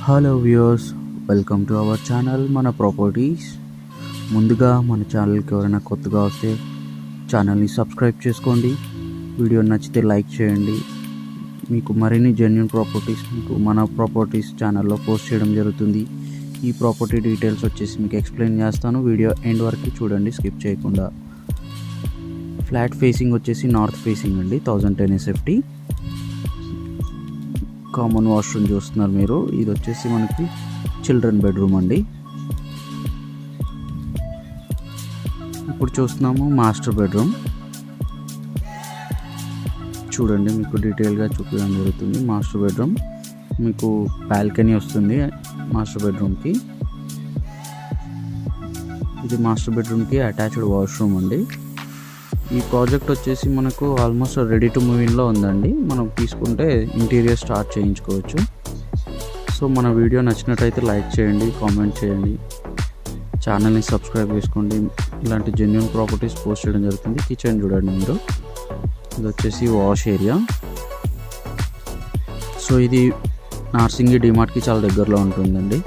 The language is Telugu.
Hello viewers, welcome to our channel మన ప్రాపర్టీస్. ముందుగా మన ఛానల్కి ఎవరైనా కొత్తగా వస్తే ఛానల్ని సబ్స్క్రైబ్ చేసుకోండి. వీడియో నచ్చితే లైక్ చేయండి. మీకు మరిన్ని జెన్యూన్ ప్రాపర్టీస్ మీకు మన ప్రాపర్టీస్ ఛానల్లో పోస్ట్ చేయడం జరుగుతుంది. ఈ ప్రాపర్టీ డీటెయిల్స్ వచ్చేసి మీకు ఎక్స్ప్లెయిన్ చేస్తాను. వీడియో ఎండ్ వరకు చూడండి, స్కిప్ చేయకుండా. ఫ్లాట్ ఫేసింగ్ వచ్చేసి నార్త్ ఫేసింగ్ అండి, 1010 SFT. కామన్ వాష్రూమ్ చూస్తున్నారు మీరు. ఇది వచ్చేసి మనకి చిల్డ్రన్ బెడ్రూమ్ అండి. ఇప్పుడు చూస్తున్నాము మాస్టర్ బెడ్రూమ్. చూడండి, మీకు డీటెయిల్గా చూపించడం జరుగుతుంది. మాస్టర్ బెడ్రూమ్ మీకు బాల్కనీ వస్తుంది మాస్టర్ బెడ్రూమ్కి. ఇది మాస్టర్ బెడ్రూమ్కి అటాచ్డ్ వాష్రూమ్ అండి. ఈ ప్రాజెక్ట్ వచ్చేసి మనకు ఆల్మోస్ట్ రెడీ టు మూవ్ ఇన్లో ఉందండి. మనం తీసుకుంటే ఇంటీరియర్ స్టార్ట్ చేయించుకోవచ్చు. సో మన వీడియో నచ్చినట్టయితే లైక్ చేయండి, కామెంట్ చేయండి, ఛానల్ని సబ్స్క్రైబ్ చేసుకోండి. ఇలాంటి జెన్యూన్ ప్రాపర్టీస్ పోస్ట్ చేయడం జరుగుతుంది. కిచెన్ చూడండి మీరు. ఇది వచ్చేసి వాష్ ఏరియా. సో ఇది నార్సింగి డిమార్ట్కి చాలా దగ్గరలో ఉంటుందండి.